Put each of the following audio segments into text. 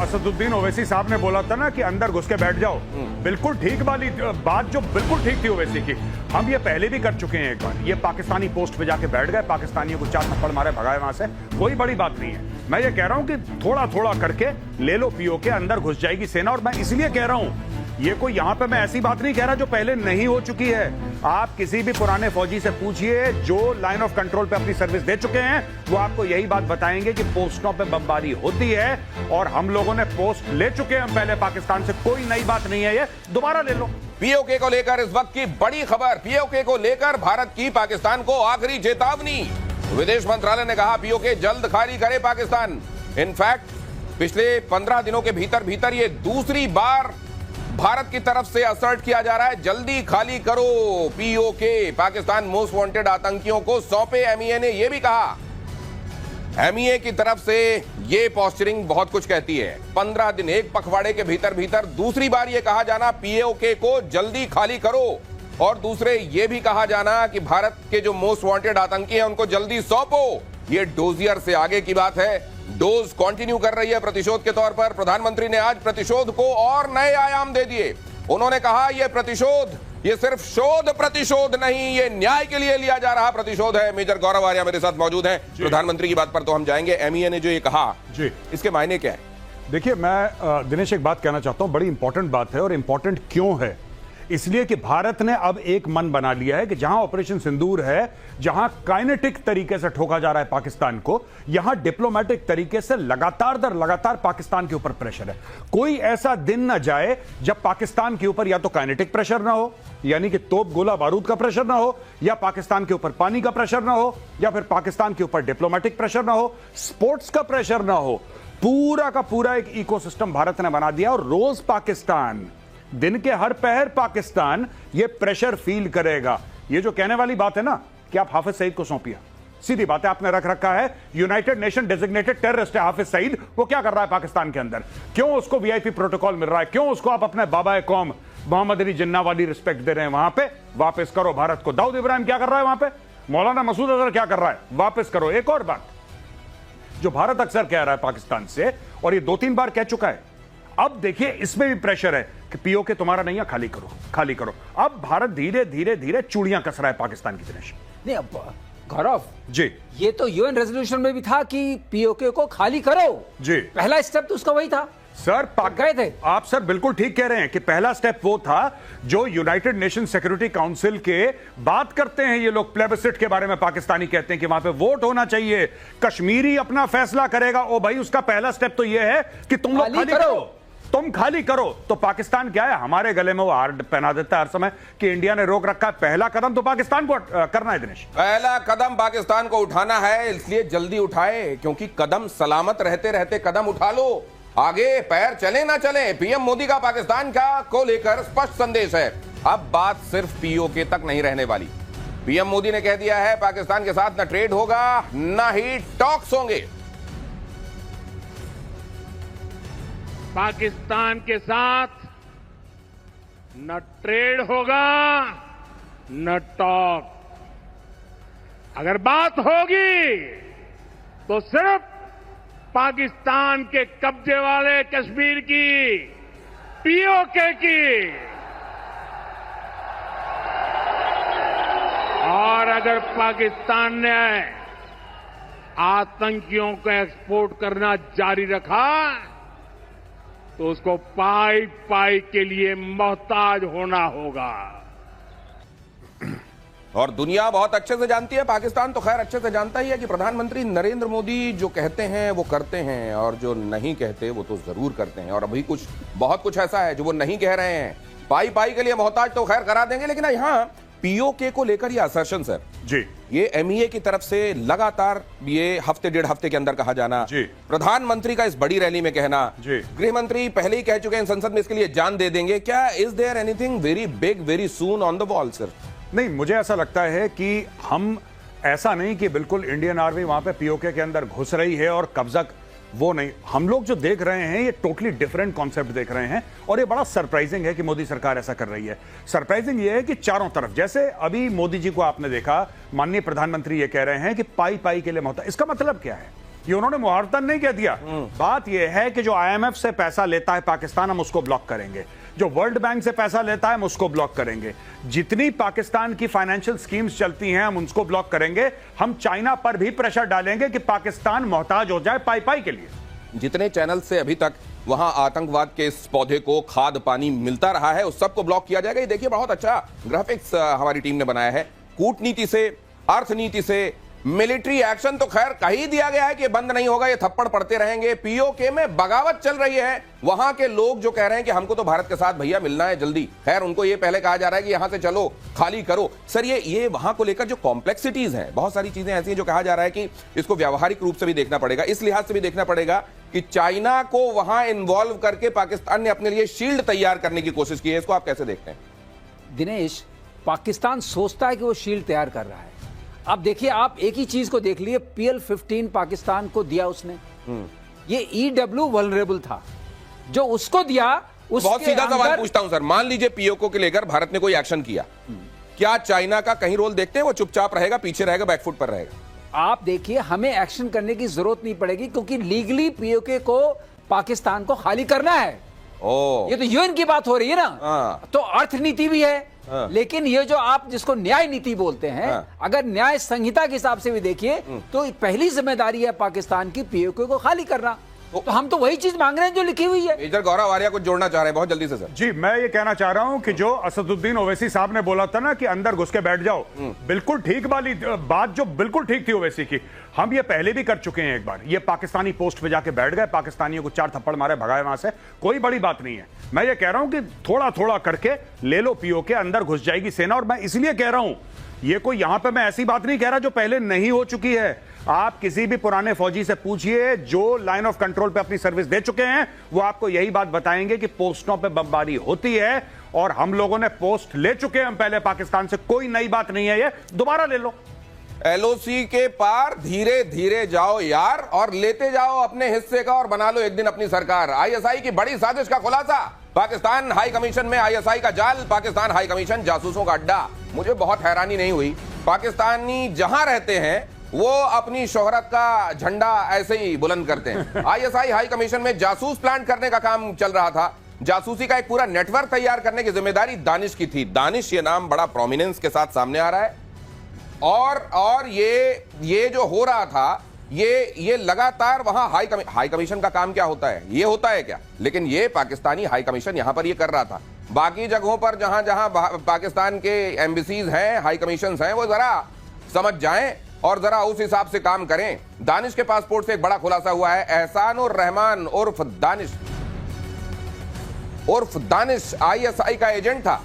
असदुद्दीन ओवैसी साहब ने बोला था ना कि अंदर घुस के बैठ जाओ, बिल्कुल ठीक वाली बात, जो बिल्कुल ठीक थी ओवैसी की। हम ये पहले भी कर चुके हैं एक बार। ये पाकिस्तानी पोस्ट पे जाके बैठ गए, पाकिस्तानियों को 4 थप्पड़ मारे, भगाए वहां से, कोई बड़ी बात नहीं है। मैं ये कह रहा हूं कि थोड़ा थोड़ा करके ले लो पीओके, अंदर घुस जाएगी सेना। और मैं इसलिए कह रहा हूं, ये कोई यहां पे मैं ऐसी बात नहीं कह रहा जो पहले नहीं हो चुकी है। आप किसी भी पुराने फौजी से पूछिए जो लाइन ऑफ कंट्रोल पे अपनी सर्विस दे चुके हैं, वो आपको यही बात बताएंगे कि पोस्टों पे बमबारी होती है और हम लोगों ने पोस्ट ले चुके हैं पहले पाकिस्तान से। कोई नई बात नहीं है, ये दोबारा ले लो। पीओके को लेकर इस वक्त की बड़ी खबर, पीओके को लेकर भारत की पाकिस्तान को आखिरी चेतावनी। विदेश मंत्रालय ने कहा पीओके जल्द खाली करे पाकिस्तान। इनफैक्ट पिछले 15 दिनों के भीतर ये दूसरी बार भारत की तरफ से असर्ट किया जा रहा है, जल्दी खाली करो पीओके। पाकिस्तान मोस्ट वांटेड आतंकियों को सौंपे। एमईए ने यह भी कहा, एमईए की तरफ से यह पोस्चरिंग बहुत कुछ कहती है। 15 दिन, एक पखवाड़े के भीतर दूसरी बार यह कहा जाना पीओके को जल्दी खाली करो, और दूसरे ये भी कहा जाना कि भारत के जो मोस्ट वांटेड आतंकी हैं उनको जल्दी सौंपो। ये डोजियर से आगे की बात है। डोज कंटिन्यू कर रही है प्रतिशोध के तौर पर। प्रधानमंत्री ने आज प्रतिशोध को और नए आयाम दे दिए। उन्होंने कहा यह प्रतिशोध, ये सिर्फ शोध प्रतिशोध नहीं, ये न्याय के लिए लिया जा रहा प्रतिशोध है। मेजर गौरव आर्या मेरे साथ मौजूद हैं। प्रधानमंत्री की बात पर तो हम जाएंगे, एमईए ने जो ये कहा जी, इसके मायने क्या है? देखिए, मैं दिनेश एक बात कहना चाहता हूं, बड़ी इंपॉर्टेंट बात है। और इंपॉर्टेंट क्यों है? इसलिए कि भारत ने अब एक मन बना लिया है कि जहां ऑपरेशन सिंदूर है, जहां काइनेटिक तरीके से ठोका जा रहा है पाकिस्तान को, यहां डिप्लोमेटिक तरीके से लगातार दर लगातार पाकिस्तान के ऊपर प्रेशर है। कोई ऐसा दिन ना जाए जब पाकिस्तान के ऊपर या तो काइनेटिक प्रेशर ना हो, यानी कि तोप गोला बारूद का प्रेशर ना हो, या पाकिस्तान के ऊपर पानी का प्रेशर ना हो, या फिर पाकिस्तान के ऊपर डिप्लोमेटिक प्रेशर ना हो, स्पोर्ट्स का प्रेशर ना हो। पूरा का पूरा एक इकोसिस्टम भारत ने बना दिया। और रोज पाकिस्तान, दिन के हर पहर पाकिस्तान ये प्रेशर फील करेगा। ये जो कहने वाली बात है ना कि आप हाफिज सईद को सौंपिए, सीधी बात है, आपने रख रखा है यूनाइटेड नेशन डेजिग्नेटेड टेररिस्ट है हाफिज सईद। वो क्या कर रहा है पाकिस्तान के अंदर? क्यों उसको वीआईपी प्रोटोकॉल मिल रहा है? क्यों उसको आप अपने बाबा कौम मोहम्मद अली जिन्ना वाली रिस्पेक्ट दे रहे हैं? वहां पे वापस करो भारत को। दाऊद इब्राहिम क्या कर रहा है वहां पे? मौलाना मसूद अजहर क्या कर रहा है? वापस करो। एक और बात जो भारत अक्सर कह रहा है पाकिस्तान से, और ये 2-3 बार कह चुका है, अब देखिए इसमें भी प्रेशर है कि पीओके तुम्हारा नहीं है, खाली करो, खाली करो। अब भारत धीरे धीरे धीरे चूड़ियां कस रहा है पाकिस्तान की। दिनेश नहीं, अब गौरव जी, ये तो यूएन रेजोल्यूशन में भी था कि पीओके को खाली करो जी। पहला स्टेप तो उसका वही था सर, गए थे आप। सर बिल्कुल ठीक कह रहे हैं कि पहला स्टेप वो था जो यूनाइटेड नेशन सिक्योरिटी काउंसिल के बात करते हैं ये लोग, प्लेबिसिट के बारे में पाकिस्तानी कहते हैं कि वहां पे वोट होना चाहिए, कश्मीरी अपना फैसला करेगा। ओ भाई, उसका पहला स्टेप तो ये है कि तुम लोग खाली करो, तुम खाली करो। तो पाकिस्तान क्या है, हमारे गले में वो हार पहना देता है हर समय कि इंडिया ने रोक रखा है। पहला कदम तो पाकिस्तान को करना है दिनेश, पहला कदम पाकिस्तान को उठाना है, इसलिए जल्दी उठाए, क्योंकि कदम सलामत रहते रहते कदम उठा लो। आगे पैर चले ना चले, पीएम मोदी का पाकिस्तान का को लेकर स्पष्ट संदेश है। अब बात सिर्फ पीओके तक नहीं रहने वाली। पीएम मोदी ने कह दिया है पाकिस्तान के साथ न ट्रेड होगा न ही टॉक्स होंगे। पाकिस्तान के साथ न ट्रेड होगा न टॉक। अगर बात होगी तो सिर्फ पाकिस्तान के कब्जे वाले कश्मीर की, पीओके की। और अगर पाकिस्तान ने आतंकियों को एक्सपोर्ट करना जारी रखा तो उसको पाई पाई के लिए मोहताज होना होगा। और दुनिया बहुत अच्छे से जानती है, पाकिस्तान तो खैर अच्छे से जानता ही है कि प्रधानमंत्री नरेंद्र मोदी जो कहते हैं वो करते हैं, और जो नहीं कहते वो तो जरूर करते हैं। और अभी बहुत कुछ ऐसा है जो वो नहीं कह रहे हैं। पाई पाई के लिए मोहताज तो खैर करा देंगे, लेकिन यहाँ पीओके को लेकर ये असर्शन सर जी, ये एमईए की तरफ से लगातार ये हफ्ते डेढ़ हफ्ते के अंदर कहा जाना, जी, प्रधानमंत्री का इस बड़ी रैली में कहना, जी, गृह मंत्री पहले ही कह चुके हैं संसद में इसके लिए जान दे देंगे। क्या is there anything very big very soon on the wall sir? नहीं, मुझे ऐसा लगता है कि हम ऐसा नहीं कि बिल्कुल इंडियन आर्मी वहां पे पीओके के अंदर घुस रही है और कब्जा, वो नहीं। हम लोग जो देख रहे हैं ये टोटली डिफरेंट कॉन्सेप्ट देख रहे हैं, और ये बड़ा सरप्राइजिंग है कि मोदी सरकार ऐसा कर रही है। सरप्राइजिंग ये है कि चारों तरफ, जैसे अभी मोदी जी को आपने देखा, माननीय प्रधानमंत्री ये कह रहे हैं कि पाई पाई के लिए मोहताज। इसका मतलब क्या है? ये उन्होंने मुहावरतन नहीं कह दिया। बात ये है कि जो आईएमएफ से पैसा लेता है पाकिस्तान, हम उसको ब्लॉक करेंगे। जो वर्ल्ड बैंक से पैसा लेता है हम उसको ब्लॉक करेंगे। जितनी पाकिस्तान की फाइनेंशियल स्कीम्स चलती हैं हम उनको ब्लॉक करेंगे। हम चाइना पर भी प्रेशर डालेंगे कि पाकिस्तान मोहताज हो जाए पाई पाई के लिए। जितने चैनल से अभी तक वहां आतंकवाद के इस पौधे को खाद पानी मिलता रहा है उस सबको ब्लॉक किया जाएगा। ये देखिए बहुत अच्छा ग्राफिक्स हमारी टीम ने बनाया है। कूटनीति से, अर्थनीति से, मिलिट्री एक्शन तो खैर कही दिया गया है कि बंद नहीं होगा, ये थप्पड़ पड़ते रहेंगे। पीओके में बगावत चल रही है। वहां के लोग जो कह रहे हैं कि हमको तो भारत के साथ भैया मिलना है जल्दी, खैर उनको ये पहले कहा जा रहा है कि यहां से चलो, खाली करो। सर ये वहां को लेकर जो कॉम्प्लेक्सिटीज हैं, बहुत सारी चीजें ऐसी हैं जो कहा जा रहा है कि इसको व्यावहारिक रूप से भी देखना पड़ेगा। इस लिहाज से भी देखना पड़ेगा कि चाइना को वहां इन्वॉल्व करके पाकिस्तान ने अपने लिए शील्ड तैयार करने की कोशिश की है। इसको आप कैसे देखते हैं? दिनेश, पाकिस्तान सोचता है कि वो शील्ड तैयार कर रहा है। अब देखिए, आप एक ही चीज को देख लिए, PL-15 पाकिस्तान को दिया उसने। ये EW वल्नरेबल था जो उसको दिया। बहुत सीधा सवाल पूछता हूं सर, मान लीजिए पीओके को लेकर भारत ने कोई एक्शन किया, क्या चाइना का कहीं रोल देखते हैं? वो चुपचाप रहेगा, पीछे रहेगा, बैकफुट पर रहेगा? आप देखिए, हमें एक्शन करने की जरूरत नहीं पड़ेगी क्योंकि लीगली पीओके को पाकिस्तान को खाली करना है। ये तो यूएन की बात हो रही है ना, तो अर्थनीति भी है। लेकिन ये जो आप जिसको न्याय नीति बोलते हैं, अगर न्याय संहिता के हिसाब से भी देखिए तो पहली जिम्मेदारी है पाकिस्तान की पीओके को खाली करना। तो हम तो वही चीज मांग रहे हैं जो लिखी हुई है। मेजर गौरव आर्या कुछ जोड़ना चाह रहे हैं बहुत जल्दी से सर। जी, मैं ये कहना चाह रहा हूं कि जो असदुद्दीन ओवैसी साहब ने बोला था ना कि अंदर घुस के बैठ जाओ, बिल्कुल ठीक वाली बात, जो बिल्कुल ठीक थी ओवैसी की। हम ये पहले भी कर चुके हैं एक बार। ये पाकिस्तानी पोस्ट पे जाके बैठ गए, पाकिस्तानियों को 4 थप्पड़ मारे, भगाए वहां से, कोई बड़ी बात नहीं है। मैं ये कह रहा हूं कि थोड़ा थोड़ा करके ले लो पीओके, अंदर घुस जाएगी सेना। और मैं इसलिए कह रहा हूं, ये कोई यहां पे मैं ऐसी बात नहीं कह रहा जो पहले नहीं हो चुकी है। आप किसी भी पुराने फौजी से पूछिए जो लाइन ऑफ कंट्रोल पे अपनी सर्विस दे चुके हैं, वो आपको यही बात बताएंगे कि पोस्टों पे बमबारी होती है और हम लोगों ने पोस्ट ले चुके हैं हम पहले पाकिस्तान से। कोई नई बात नहीं है, ये दोबारा ले लो। LOC के पार धीरे धीरे जाओ यार, और लेते जाओ अपने हिस्से का और बना लो एक दिन अपनी सरकार। ISI की बड़ी साजिश का खुलासा, पाकिस्तान हाई कमीशन में ISI का जाल, पाकिस्तान हाई कमीशन जासूसों का अड्डा। मुझे बहुत हैरानी नहीं हुई, पाकिस्तानी जहां रहते हैं वो अपनी शोहरत का झंडा ऐसे ही बुलंद करते हैं। ISI हाई कमीशन में जासूस प्लांट करने का काम चल रहा था। जासूसी का एक पूरा नेटवर्क तैयार करने की जिम्मेदारी दानिश की थी। दानिश ये नाम बड़ा प्रोमिनेंस के साथ सामने आ रहा है। और ये जो हो रहा था, ये लगातार वहां हाई कमीशन का काम क्या होता है, ये होता है क्या? लेकिन ये पाकिस्तानी हाई कमीशन यहां पर ये कर रहा था। बाकी जगहों पर जहां जहां पाकिस्तान के एम्बेसीज हैं, हाई कमीशन हैं, वो जरा समझ जाएं और जरा उस हिसाब से काम करें। दानिश के पासपोर्ट से एक बड़ा खुलासा हुआ है। एहसानुर रहमान उर्फ दानिश ISI का एजेंट था।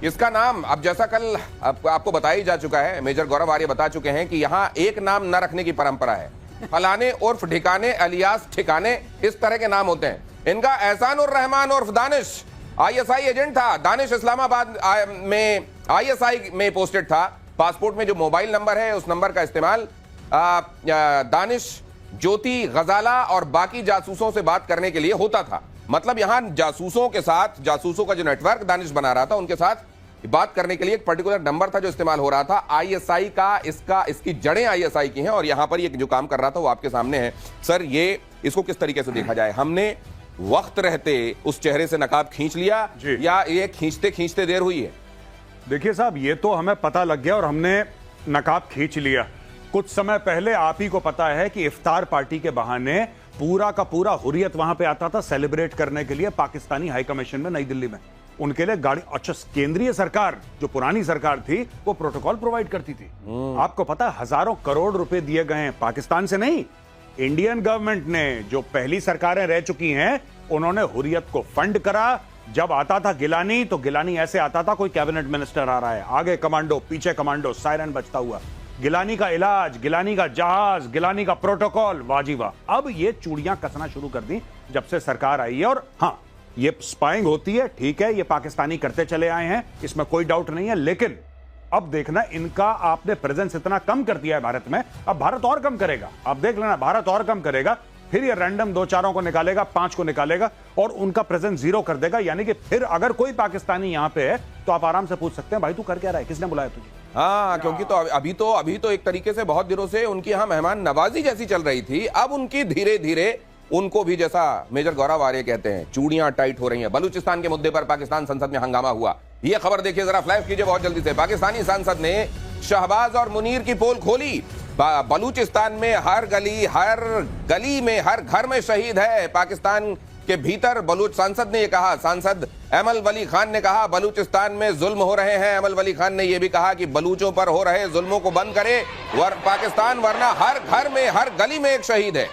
इसका नाम अब जैसा कल आपको बताया ही जा चुका है, मेजर गौरव आर्य बता चुके हैं कि यहां एक नाम न रखने की परंपरा है। फलाने उर्फ ठिकाने, अलियास ठिकाने, इस तरह के नाम होते हैं। इनका एहसानुर रहमान उर्फ दानिश ISI एजेंट था। दानिश इस्लामाबाद में ISI में पोस्टेड था। पासपोर्ट में जो मोबाइल नंबर है उस नंबर का इस्तेमाल दानिश, ज्योति, गजाला और बाकी जासूसों से बात करने के लिए होता था। मतलब यहां जासूसों के साथ, जासूसों का जो नेटवर्क दानिश बना रहा था, उनके साथ बात करने के लिए एक पर्टिकुलर नंबर था जो इस्तेमाल हो रहा था। ISI का इसकी जड़ें ISI की हैं और यहां पर ये जो काम कर रहा था वो आपके सामने है। सर, ये इसको किस तरीके से देखा जाए? हमने वक्त रहते उस चेहरे से नकाब खींच लिया या ये खींचते खींचते देर हुई है? देखिए साहब, ये तो हमें पता लग गया और हमने नकाब खींच लिया। कुछ समय पहले आप ही को पता है कि इफ्तार पार्टी के बहाने पूरा का पूरा हुर्रियत वहां पे आता था सेलिब्रेट करने के लिए पाकिस्तानी हाई कमीशन में नई दिल्ली में। उनके लिए गाड़ी, अच्छा, केंद्रीय सरकार जो पुरानी सरकार थी वो प्रोटोकॉल प्रोवाइड करती थी। आपको पता है हजारों करोड़ रुपए दिए गए हैं, पाकिस्तान से नहीं, इंडियन गवर्नमेंट ने, जो पहली सरकारें रह चुकी हैं, उन्होंने हुर्रियत को फंड करा। जब आता था गिलानी, तो गिलानी ऐसे आता था कोई कैबिनेट मिनिस्टर आ रहा है, आगे कमांडो, पीछे कमांडो, सायरन बजता हुआ। गिलानी का इलाज, गिलानी का जहाज, गिलानी का प्रोटोकॉल, वाजीवा। अब ये चूड़ियां कसना शुरू कर दी जब से सरकार आई है। और हाँ, ये स्पाइंग होती है, ठीक है, ये पाकिस्तानी करते चले आए हैं, इसमें कोई डाउट नहीं है। लेकिन अब देखना, इनका आपने प्रेजेंस इतना कम कर दिया है भारत में, अब भारत और कम करेगा। आप देख लेना, भारत और कम करेगा, फिर ये रैंडम 2-4 को निकालेगा, 5 को निकालेगा और उनका प्रेजेंस 0 कर देगा। यानी कि फिर अगर कोई पाकिस्तानी यहां पे है तो आप आराम से पूछ सकते हैं, भाई तू कर क्या रहा है, किसने बुलाया तुझे? हाँ, क्योंकि तो अभी तो एक तरीके से बहुत दिनों से उनकी यहाँ मेहमान नवाजी जैसी चल रही थी, अब उनकी धीरे धीरे उनको भी, जैसा मेजर गौरव आर्य कहते हैं, चूड़ियां टाइट हो रही हैं। बलूचिस्तान के मुद्दे पर पाकिस्तान संसद में हंगामा हुआ। यह खबर देखिए जरा, फ्लैश कीजिए बहुत जल्दी से। पाकिस्तानी सांसद ने शहबाज और मुनीर की पोल खोली। बलूचिस्तान में हर गली में, हर घर में शहीद है। पाकिस्तान के भीतर बलूच सांसद ने यह कहा। सांसद अमल वली खान ने कहा बलूचिस्तान में जुल्म हो रहे हैं। अमल वली खान ने यह भी कहा कि बलूचों पर हो रहे जुल्मों को बंद करे पाकिस्तान, वरना हर घर में, हर गली में एक शहीद है।